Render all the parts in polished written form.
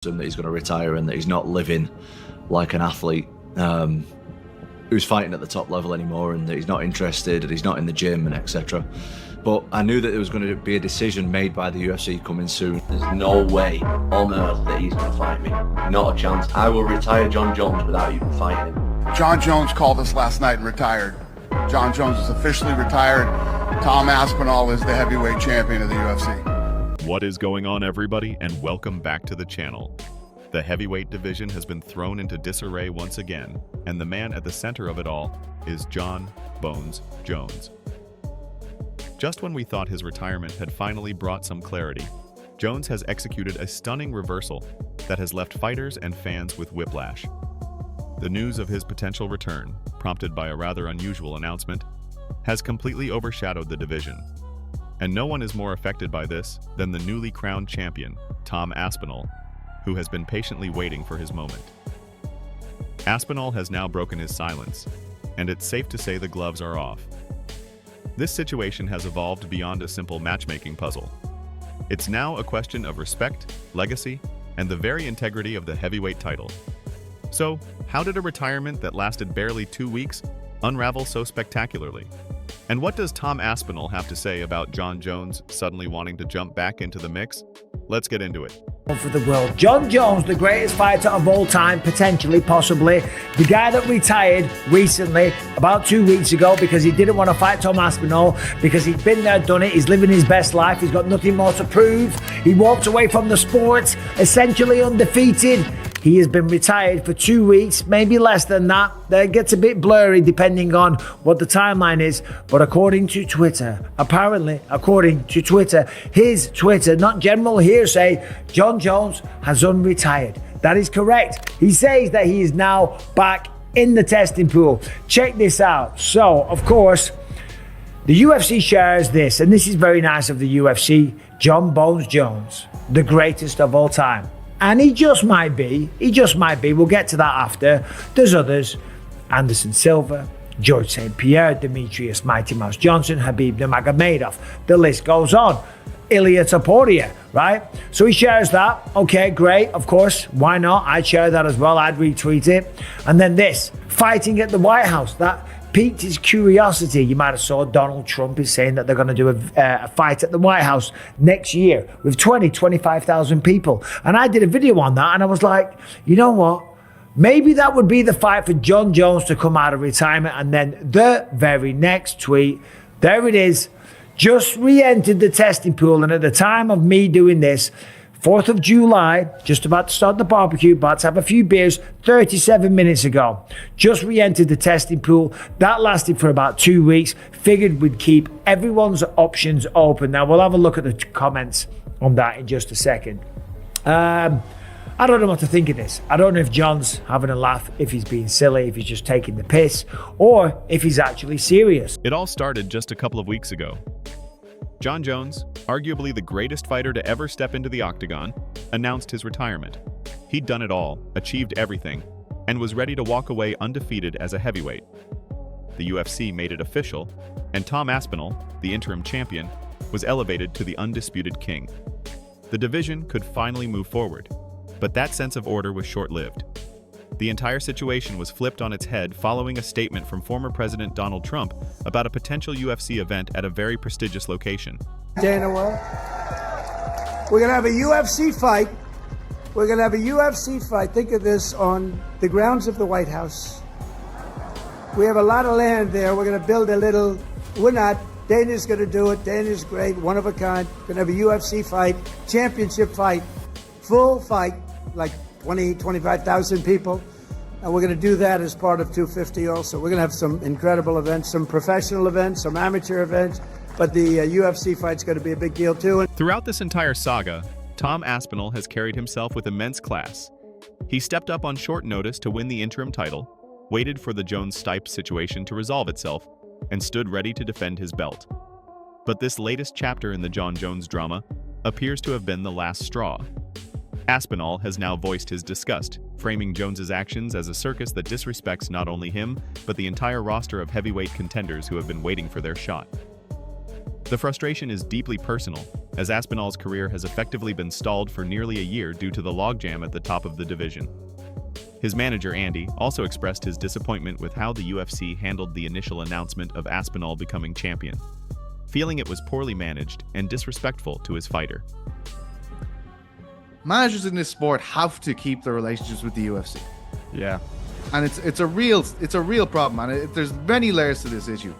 that he's going to retire and that he's not living like an athlete who's fighting at the top level anymore, and that he's not interested and he's not in the gym and etc. But I knew that there was going to be a decision made by the UFC coming soon. There's no way on earth that he's going to fight me. Not a chance. I will retire Jon Jones without even fighting him. Jon Jones called us last night and retired. Jon Jones is officially retired. Tom Aspinall is the heavyweight champion of the UFC. What is going on, everybody, and welcome back to the channel. The heavyweight division has been thrown into disarray once again, and the man at the center of it all is Jon "Bones" Jones. Just when we thought his retirement had finally brought some clarity, Jones has executed a stunning reversal that has left fighters and fans with whiplash. The news of his potential return, prompted by a rather unusual announcement, has completely overshadowed the division. And no one is more affected by this than the newly crowned champion, Tom Aspinall, who has been patiently waiting for his moment. Aspinall has now broken his silence, and it's safe to say the gloves are off. This situation has evolved beyond a simple matchmaking puzzle. It's now a question of respect, legacy, and the very integrity of the heavyweight title. So, how did a retirement that lasted barely 2 weeks unravel so spectacularly? And what does Tom Aspinall have to say about Jon Jones suddenly wanting to jump back into the mix? Let's get into it. For the world, Jon Jones, the greatest fighter of all time, potentially, possibly, the guy that retired recently, about 2 weeks ago, because he didn't want to fight Tom Aspinall, because he'd been there, done it, he's living his best life, he's got nothing more to prove, he walked away from the sport, essentially undefeated. He has been retired for 2 weeks, maybe less than that. That gets a bit blurry depending on what the timeline is. But according to Twitter, apparently, according to Twitter, his Twitter, not general hearsay, Jon Jones has unretired. That is correct. He says that he is now back in the testing pool. Check this out. So, of course, the UFC shares this, and this is very nice of the UFC. Jon "Bones" Jones, the greatest of all time. And he just might be, we'll get to that after. There's others, Anderson Silva, George St. Pierre, Demetrius Mighty Mouse Johnson, Habib Nurmagomedov. The list goes on. Ilia Topuria, right? So he shares that. Okay, great, of course. Why not? I'd share that as well. I'd retweet it. And then this, fighting at the White House, that piqued his curiosity. You might have saw Donald Trump is saying that they're going to do a fight at the White House next year with 25,000 people. And I did a video on that, and I was like, you know what? Maybe that would be the fight for Jon Jones to come out of retirement. And then the very next tweet, there it is, just re-entered the testing pool. And at the time of me doing this, 4th of July, just about to start the barbecue, about to have a few beers, 37 minutes ago. Just re-entered the testing pool. That lasted for about 2 weeks. Figured we'd keep everyone's options open. Now, we'll have a look at the comments on that in just a second. I don't know what to think of this. I don't know if Jon's having a laugh, if he's being silly, if he's just taking the piss, or if he's actually serious. It all started just a couple of weeks ago. Jon Jones, arguably the greatest fighter to ever step into the octagon, announced his retirement. He'd done it all, achieved everything, and was ready to walk away undefeated as a heavyweight. The UFC made it official, and Tom Aspinall, the interim champion, was elevated to the undisputed king. The division could finally move forward, but that sense of order was short-lived. The entire situation was flipped on its head following a statement from former President Donald Trump about a potential UFC event at a very prestigious location. Dana, we're going to have a UFC fight. We're going to have a UFC fight. Think of this, on the grounds of the White House. We have a lot of land there. We're going to build a little, we're not, Dana's going to do it. Dana's great, one of a kind. We're going to have a UFC fight, championship fight, full fight, like 25,000 people. And we're going to do that as part of 250 also. We're going to have some incredible events, some professional events, some amateur events, but the UFC fight's going to be a big deal too. Throughout this entire saga, Tom Aspinall has carried himself with immense class. He stepped up on short notice to win the interim title, waited for the Jones-Stipe situation to resolve itself, and stood ready to defend his belt. But this latest chapter in the Jon Jones drama appears to have been the last straw. Aspinall has now voiced his disgust, framing Jones's actions as a circus that disrespects not only him, but the entire roster of heavyweight contenders who have been waiting for their shot. The frustration is deeply personal, as Aspinall's career has effectively been stalled for nearly a year due to the logjam at the top of the division. His manager, Andy, also expressed his disappointment with how the UFC handled the initial announcement of Aspinall becoming champion, feeling it was poorly managed and disrespectful to his fighter. Managers in this sport have to keep their relationships with the UFC. Yeah. And it's a real problem, and there's many layers to this issue.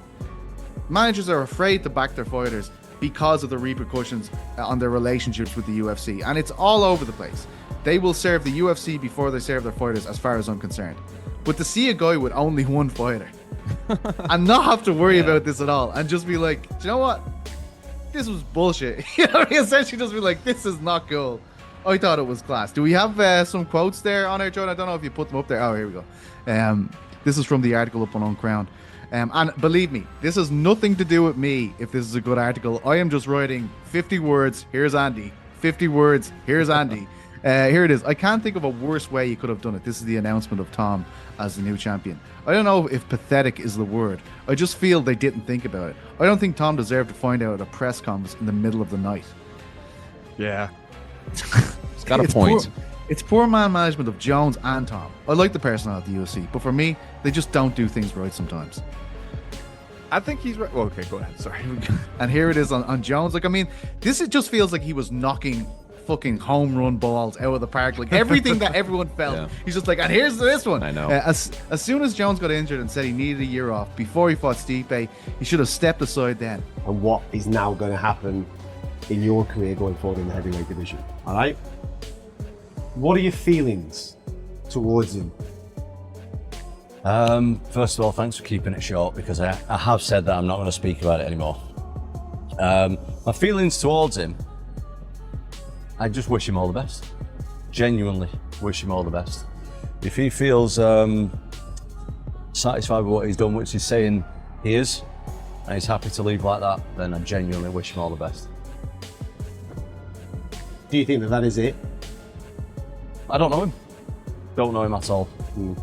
Managers are afraid to back their fighters because of the repercussions on their relationships with the UFC, and it's all over the place. They will serve the UFC before they serve their fighters, as far as I'm concerned. But to see a guy with only one fighter and not have to worry about this at all, and just be like, do you know what? This was bullshit. You know, essentially just be like, this is not cool. I thought it was class. Do we have some quotes there on our John? I don't know if you put them up there. Oh, here we go. This is from the article up on Uncrowned. And believe me, this has nothing to do with me if this is a good article. I am just writing 50 words, here's Andy. 50 words, here's Andy. Here it is. I can't think of a worse way you could have done it. This is the announcement of Tom as the new champion. I don't know if pathetic is the word. I just feel they didn't think about it. I don't think Tom deserved to find out at a press conference in the middle of the night. Yeah. It's got a point. It's poor man management of Jones and Tom. I like the personnel at the UFC, but for me, they just don't do things right sometimes. I think he's right. Well, okay, go ahead. Sorry. And here it is on Jones. Like, I mean, it just feels like he was knocking fucking home run balls out of the park. Like, everything that everyone felt. Yeah. He's just like, and here's this one. I know. As soon as Jones got injured and said he needed a year off before he fought Stipe, he should have stepped aside then. And what is now going to happen in your career going forward in the heavyweight division? All right. What are your feelings towards him? First of all, thanks for keeping it short, because I have said that I'm not going to speak about it anymore. My feelings towards him, I just wish him all the best. Genuinely wish him all the best. If he feels satisfied with what he's done, which he's saying he is, and he's happy to leave like that, then I genuinely wish him all the best. Do you think that is it? I don't know him. Don't know him at all.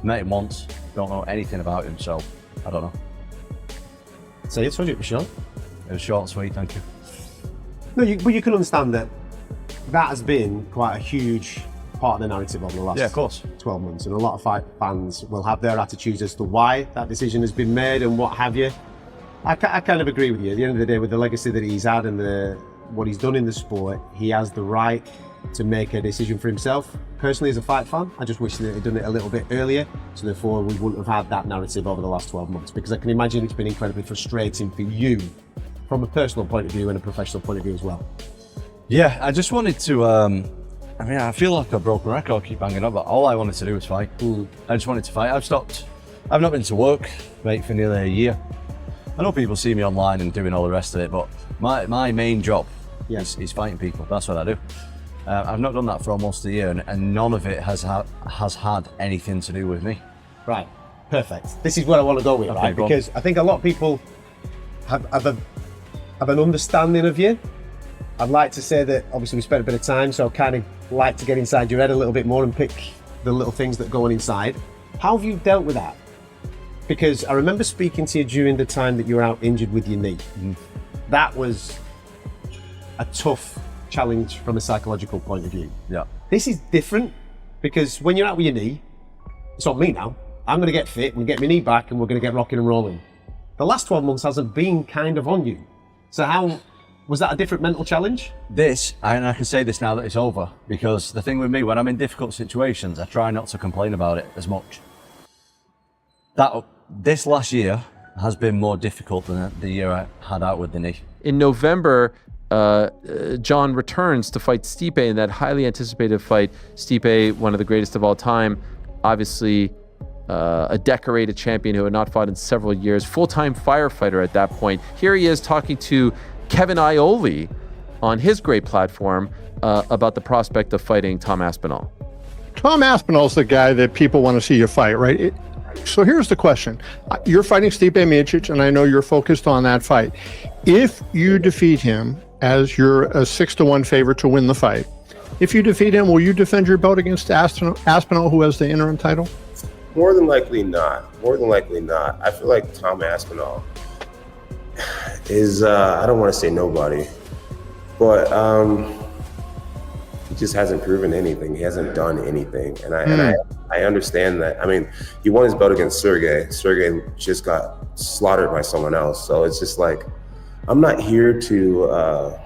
Met him once. Don't know anything about him, so I don't know. So it's short. It was short and sweet, thank you. No, but you can understand that has been quite a huge part of the narrative over the last of course. 12 months, and a lot of fight fans will have their attitudes as to why that decision has been made and what have you. I kind of agree with you. At the end of the day, with the legacy that he's had and what he's done in the sport, he has the right to make a decision for himself. Personally, as a fight fan, I just wish that he'd done it a little bit earlier, so therefore we wouldn't have had that narrative over the last 12 months, because I can imagine it's been incredibly frustrating for you from a personal point of view and a professional point of view as well. Yeah, I just wanted to, I feel like a broken record, keep banging up, but all I wanted to do was fight. I just wanted to fight. I've not been to work, mate, for nearly a year. I know people see me online and doing all the rest of it, but my main job is fighting people. That's what I do. I've not done that for almost a year, and none of it has had anything to do with me. Right, perfect. This is where I want to go with, right? Because I think a lot of people have an understanding of you. I'd like to say that obviously we spent a bit of time, so I kind of like to get inside your head a little bit more and pick the little things that go on inside. How have you dealt with that? Because I remember speaking to you during the time that you were out injured with your knee. That was a tough challenge from a psychological point of view. Yeah. This is different, because when you're out with your knee, it's on me now. I'm going to get fit and get my knee back, and we're going to get rocking and rolling. The last 12 months hasn't been kind of on you. So how was that a different mental challenge? And I can say this now that it's over, because the thing with me, when I'm in difficult situations, I try not to complain about it as much. This last year has been more difficult than the year I had out with the knee. In November, Jon returns to fight Stipe in that highly anticipated fight. Stipe, one of the greatest of all time, obviously a decorated champion who had not fought in several years, full-time firefighter at that point. Here he is talking to Kevin Iole on his great platform about the prospect of fighting Tom Aspinall. Tom Aspinall's the guy that people want to see you fight, right? So here's the question. You're fighting Stipe Miocic, and I know you're focused on that fight. If you defeat him, as you're a 6-1 favorite to win the fight, if you defeat him, will you defend your belt against Aspinall, who has the interim title? More than likely not. I feel like Tom Aspinall is I don't want to say nobody, but he just hasn't proven anything. He hasn't done anything, and I understand that. I mean, he won his belt against Sergey. Sergey just got slaughtered by someone else, so it's just like I'm not here to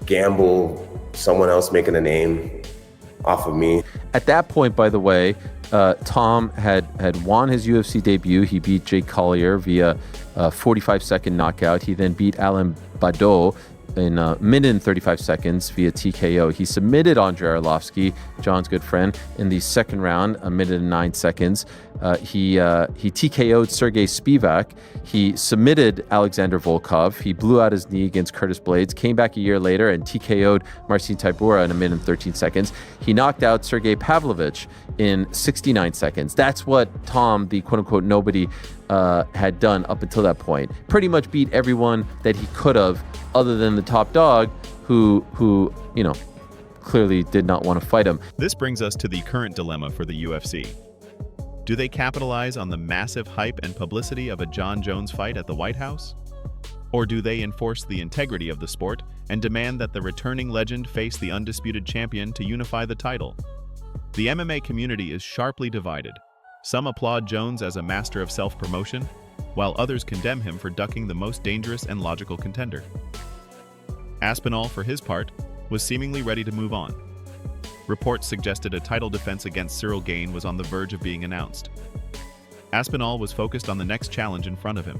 gamble someone else making a name off of me. At that point, by the way, Tom had won his UFC debut. He beat Jake Collier via a 45-second knockout. He then beat Alain Badeau in a minute and 35 seconds via TKO. He submitted Andrei Arlovsky, John's good friend, in the second round, a minute and 9 seconds. He TKO'd Sergey Spivak. He submitted Alexander Volkov. He blew out his knee against Curtis Blades, came back a year later and TKO'd Marcin Tybura in a minute and 13 seconds. He knocked out Sergey Pavlovich in 69 seconds. That's what Tom, the quote-unquote nobody, had done up until that point. Pretty much beat everyone that he could have, other than the top dog, who clearly did not want to fight him. This brings us to the current dilemma for the UFC. Do they capitalize on the massive hype and publicity of a Jon Jones fight at the White House? Or do they enforce the integrity of the sport and demand that the returning legend face the undisputed champion to unify the title? The MMA community is sharply divided. Some applaud Jones as a master of self-promotion, while others condemn him for ducking the most dangerous and logical contender. Aspinall, for his part, was seemingly ready to move on. Reports suggested a title defense against Cyril Gane was on the verge of being announced. Aspinall was focused on the next challenge in front of him.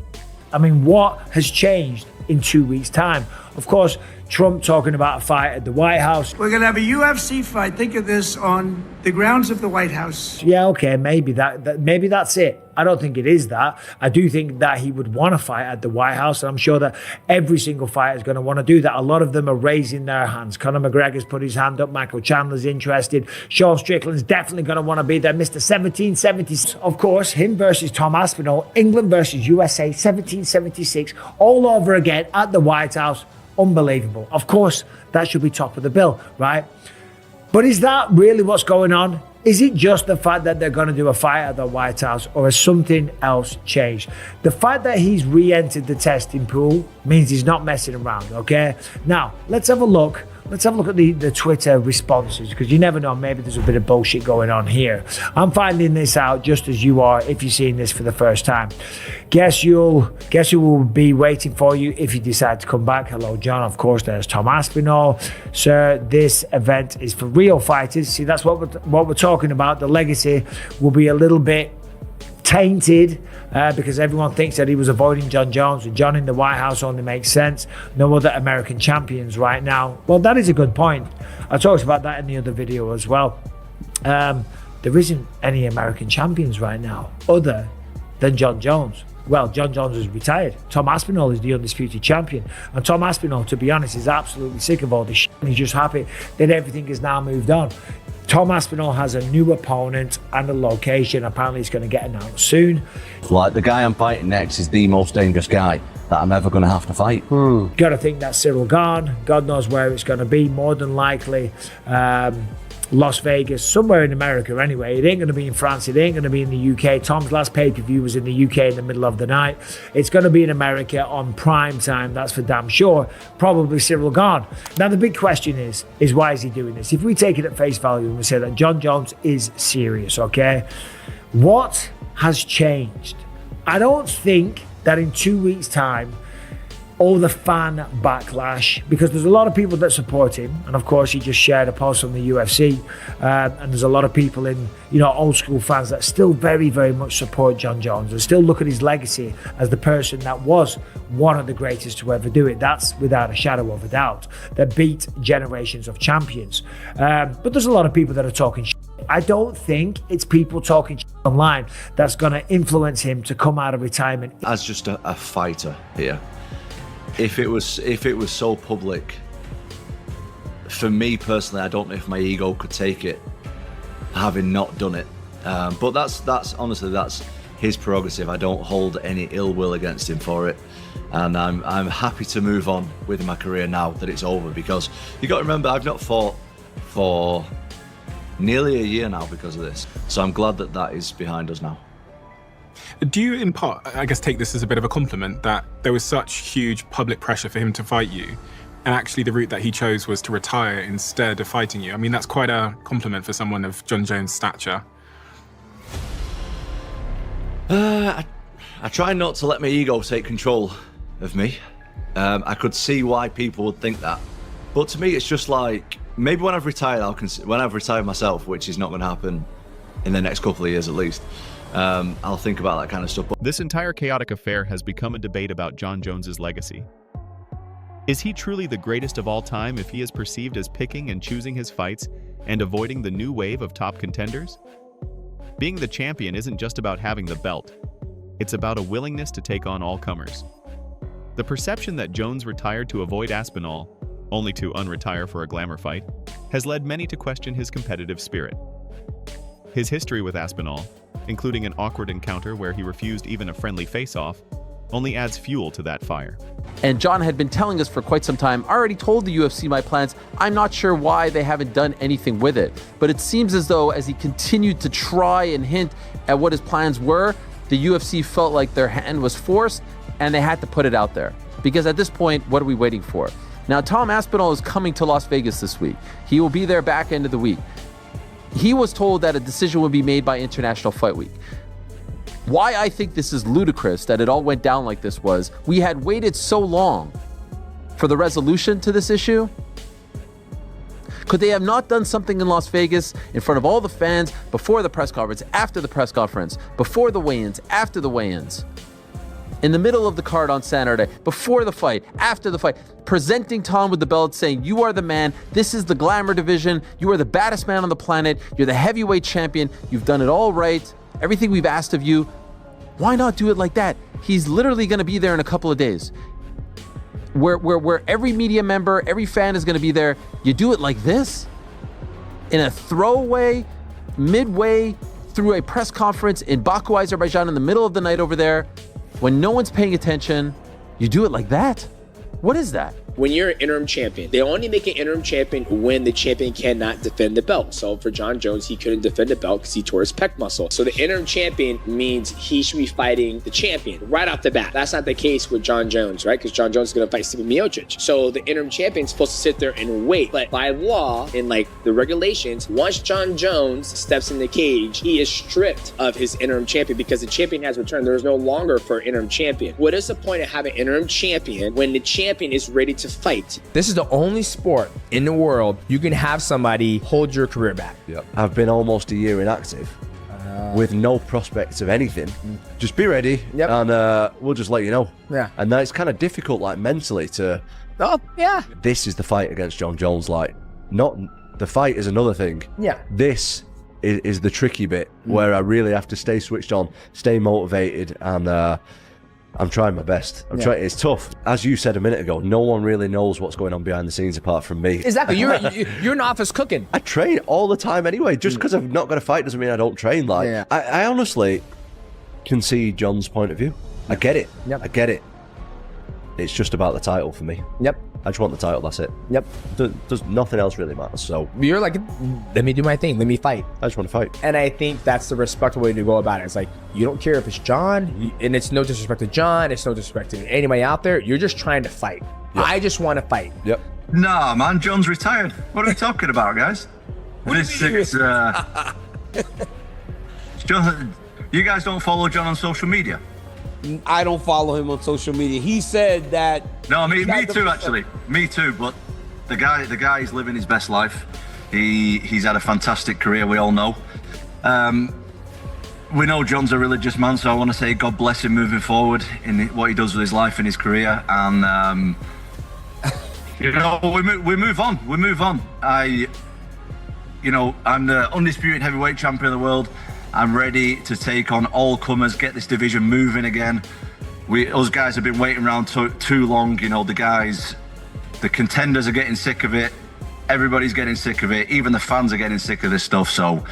I mean, what has changed in 2 weeks' time? Of course, Trump talking about a fight at the White House. We're going to have a UFC fight. Think of this on the grounds of the White House. Yeah, okay, maybe maybe that's it. I don't think it is that. I do think that he would want to fight at the White House, and I'm sure that every single fighter is going to want to do that. A lot of them are raising their hands. Conor McGregor's put his hand up. Michael Chandler's interested. Sean Strickland's definitely going to want to be there. Mr. 1776, of course, him versus Tom Aspinall. England versus USA, 1776, all over again at the White House. Unbelievable. Of course, that should be top of the bill, right? But is that really what's going on? Is it just the fact that they're going to do a fight at the White House, or has something else changed? The fact that he's re-entered the testing pool means he's not messing around, okay? Now, let's have a look. Let's have a look at the Twitter responses, because you never know, maybe there's a bit of bullshit going on here. I'm finding this out just as you are if you're seeing this for the first time. Guess who will be waiting for you if you decide to come back. Hello, John. Of course, there's Tom Aspinall. Sir, this event is for real fighters. See, that's what we're talking about. The legacy will be a little bit tainted because everyone thinks that he was avoiding Jon Jones, and Jon in the White House only makes sense. No other American champions right now. Well, that is a good point. I talked about that in the other video as well. There isn't any American champions right now other than Jon Jones. Well, Jon Jones is retired. Tom Aspinall is the undisputed champion. And Tom Aspinall, to be honest, is absolutely sick of all this shit. He's just happy that everything has now moved on. Tom Aspinall has a new opponent and a location. Apparently it's going to get announced soon. Like, the guy I'm fighting next is the most dangerous guy that I'm ever going to have to fight. Got to think that's Cyril Gane. God knows where it's going to be. More than likely Las Vegas, somewhere in America anyway. It ain't going to be in France. It ain't going to be in the UK. Tom's last pay-per-view was in the UK in the middle of the night. It's going to be in America on prime time. That's for damn sure. Probably Cyril Gane. Now, the big question is why is he doing this? If we take it at face value and we say that Jon Jones is serious, okay? What has changed? I don't think that in 2 weeks' time, all the fan backlash, because there's a lot of people that support him, and of course he just shared a post on the UFC, and there's a lot of people in, old school fans that still very, very much support Jon Jones and still look at his legacy as the person that was one of the greatest to ever do it. That's without a shadow of a doubt, that beat generations of champions. But there's a lot of people that are talking shit. I don't think it's people talking shit online that's going to influence him to come out of retirement. As just a fighter here, if it was so public, for me personally, I don't know if my ego could take it, having not done it. But that's honestly, that's his prerogative. I don't hold any ill will against him for it, and I'm happy to move on with my career now that it's over, because you got to remember, I've not fought for nearly a year now because of this. So I'm glad that is behind us now. Do you, in part, I guess, take this as a bit of a compliment that there was such huge public pressure for him to fight you, and actually the route that he chose was to retire instead of fighting you? I mean, that's quite a compliment for someone of Jon Jones' stature. I try not to let my ego take control of me. I could see why people would think that, but to me, it's just like, maybe when I've retired, when I've retired myself, which is not going to happen in the next couple of years at least, I'll think about that kind of stuff. This entire chaotic affair has become a debate about Jon Jones's legacy. Is he truly the greatest of all time if he is perceived as picking and choosing his fights and avoiding the new wave of top contenders? Being the champion isn't just about having the belt. It's about a willingness to take on all comers. The perception that Jones retired to avoid Aspinall, only to unretire for a glamour fight, has led many to question his competitive spirit. His history with Aspinall, including an awkward encounter where he refused even a friendly face-off, only adds fuel to that fire. And Jon had been telling us for quite some time, I already told the UFC my plans. I'm not sure why they haven't done anything with it. But it seems as though as he continued to try and hint at what his plans were, the UFC felt like their hand was forced and they had to put it out there. Because at this point, what are we waiting for? Now, Tom Aspinall is coming to Las Vegas this week. He will be there back end of the week. He was told that a decision would be made by International Fight Week. Why I think this is ludicrous that it all went down like this was, we had waited so long for the resolution to this issue. Could they have not done something in Las Vegas in front of all the fans before the press conference, after the press conference, before the weigh-ins, after the weigh-ins, in the middle of the card on Saturday, before the fight, after the fight, presenting Tom with the belt, saying, you are the man, this is the glamour division, you are the baddest man on the planet, you're the heavyweight champion, you've done it all right, everything we've asked of you. Why not do it like that? He's literally going to be there in a couple of days. Where every media member, every fan is going to be there. You do it like this? In a throwaway, midway through a press conference in Baku, Azerbaijan, in the middle of the night over there, when no one's paying attention, you do it like that? What is that? When you're an interim champion, they only make an interim champion when the champion cannot defend the belt. So for Jon Jones, he couldn't defend the belt because he tore his pec muscle. So the interim champion means he should be fighting the champion right off the bat. That's not the case with Jon Jones, right? Because Jon Jones is going to fight Stipe Miocic. So the interim champion is supposed to sit there and wait. But by law, in like the regulations, once Jon Jones steps in the cage, he is stripped of his interim champion because the champion has returned. There is no longer for an interim champion. What is the point of having an interim champion when the champion is ready to fight? This is the only sport in the world you can have somebody hold your career back. Yep. I've been almost a year inactive with no prospects of anything. Just be ready, and we'll just let you know. Yeah. And then it's kind of difficult, like mentally, to. Oh yeah. This is the fight against Jon Jones. Like, not the fight is another thing. Yeah. This is the tricky bit where I really have to stay switched on, stay motivated, and. I'm trying my best. I'm trying. It's tough. As you said a minute ago, no one really knows what's going on behind the scenes apart from me. Exactly. You're in office cooking. I train all the time anyway. Just because I've not got a fight doesn't mean I don't train. Like, I honestly can see Jon's point of view. I get it. Yep. I get it. It's just about the title for me. Yep. I just want the title, that's it. Yep. Does nothing else really matter, so. You're like, let me do my thing, let me fight. I just want to fight. And I think that's the respectful way to go about it. It's like, you don't care if it's Jon, and it's no disrespect to Jon, it's no disrespect to anybody out there, you're just trying to fight. Yep. I just want to fight. Yep. Nah, man, Jon's retired. What are we talking about, guys? Jon, you guys don't follow Jon on social media? I don't follow him on social media. He said that. No, me too, actually. Me too. But the guy is living his best life. He's had a fantastic career. We all know. We know Jon's a religious man, so I want to say God bless him moving forward in what he does with his life and his career. And you know, we move on. We move on. I'm the undisputed heavyweight champion of the world. I'm ready to take on all comers, get this division moving again. Us guys have been waiting around too long. You know, the contenders are getting sick of it. Everybody's getting sick of it. Even the fans are getting sick of this stuff. So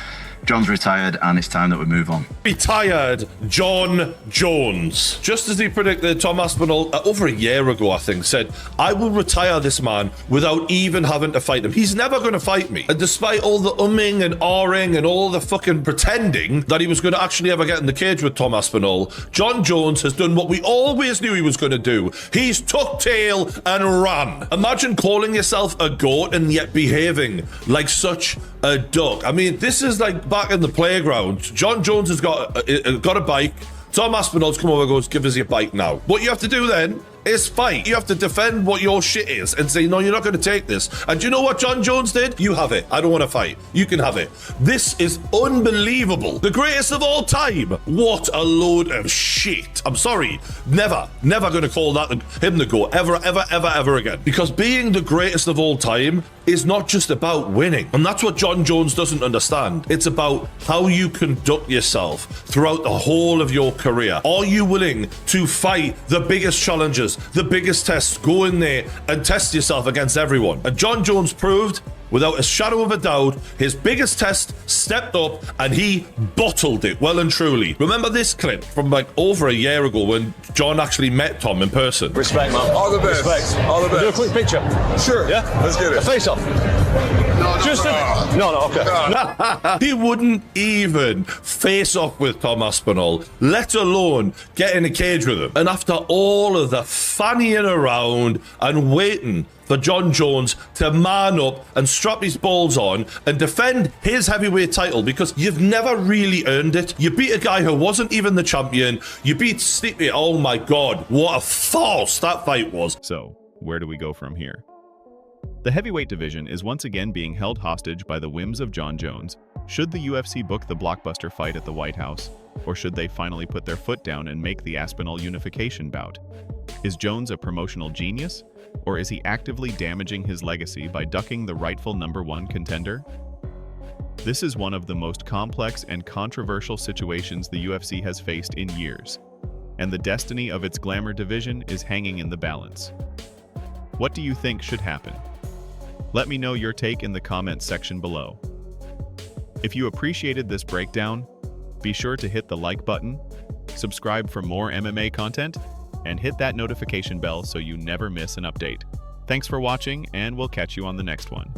John's retired, and it's time that we move on. Retired Jon Jones. Just as he predicted, Tom Aspinall, over a year ago, I think, said, I will retire this man without even having to fight him. He's never going to fight me. And despite all the umming and ahhing and all the fucking pretending that he was going to actually ever get in the cage with Tom Aspinall, Jon Jones has done what we always knew he was going to do. He's tucked tail and ran. Imagine calling yourself a goat and yet behaving like such a duck. I mean, this is like back in the playground. Jon Jones has got a bike. Tom Aspinall's come over and goes, give us your bike now. What you have to do then is fight. You have to defend what your shit is and say, no, you're not going to take this. And do you know what Jon Jones did? You have it. I don't want to fight. You can have it. This is unbelievable. The greatest of all time. What a load of shit. I'm sorry. Never going to call that him the GOAT. Ever again. Because being the greatest of all time is not just about winning. And that's what Jon Jones doesn't understand. It's about how you conduct yourself throughout the whole of your career. Are you willing to fight the biggest challenges, the biggest tests, go in there and test yourself against everyone? And Jon Jones proved, without a shadow of a doubt, his biggest test, stepped up and he bottled it well and truly. Remember this clip from like over a year ago when Jon actually met Tom in person? Respect, man. All the best. Respect. All the best. Do a quick picture. Sure. Yeah? Let's get it. A face off. No, okay. He wouldn't even face off with Tom Aspinall, let alone get in a cage with him. And after all of the fannying around and waiting for Jon Jones to man up and strap his balls on and defend his heavyweight title, because you've never really earned it. You beat a guy who wasn't even the champion. You beat Stipe. Oh my God, what a farce that fight was. So, where do we go from here? The heavyweight division is once again being held hostage by the whims of Jon Jones. Should the UFC book the blockbuster fight at the White House? Or should they finally put their foot down and make the Aspinall unification bout? Is Jones a promotional genius? Or is he actively damaging his legacy by ducking the rightful #1 contender? This is one of the most complex and controversial situations the UFC has faced in years, and the destiny of its glamour division is hanging in the balance. What do you think should happen? Let me know your take in the comments section below. If you appreciated this breakdown, be sure to hit the like button, subscribe for more MMA content, and hit that notification bell so you never miss an update. Thanks for watching, and we'll catch you on the next one.